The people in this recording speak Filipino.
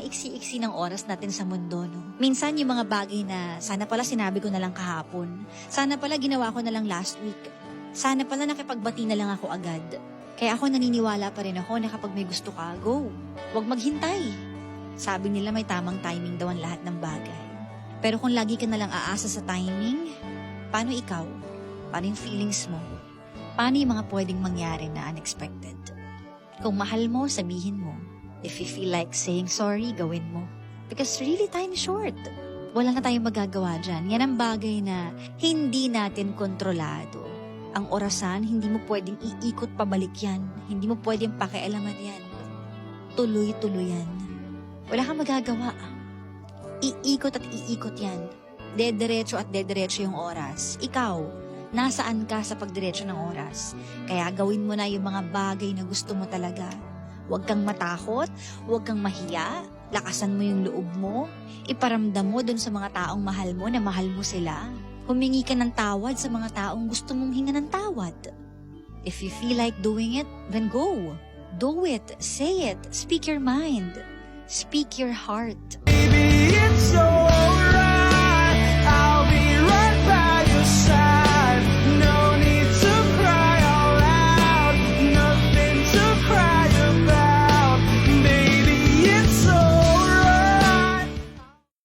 iksi-iksi ng oras natin sa mundo, no? Minsan yung mga bagay na sana pala sinabi ko na lang kahapon, sana pala ginawa ko na lang last week, sana pala nakipagbati na lang ako agad. Kaya ako naniniwala pa rin ako na kapag may gusto ka, go. Huwag maghintay. Sabi nila may tamang timing daw ang lahat ng bagay. Pero kung lagi ka na lang aasa sa timing, paano ikaw? Paano yung feelings mo? Paano yung mga pwedeng mangyari na unexpected? Kung mahal mo, sabihin mo. If you feel like saying sorry, gawin mo. Because really, time is short. Wala na tayong magagawa dyan. Yan ang bagay na hindi natin kontrolado. Ang orasan, hindi mo pwedeng iikot pabalik yan. Hindi mo pwedeng pakialaman yan. Tuloy-tuloy yan. Wala kang magagawa. Iikot at iikot yan. Dederecho at dederecho yung oras. Ikaw, nasaan ka sa pagdiretso ng oras? Kaya gawin mo na yung mga bagay na gusto mo talaga. Huwag kang matakot, huwag kang mahiya, lakasan mo yung loob mo, iparamdam mo dun sa mga taong mahal mo na mahal mo sila. Humingi ka ng tawad sa mga taong gusto mong hinga ng tawad. If you feel like doing it, then go. Do it, say it, speak your mind, speak your heart. Baby, it's so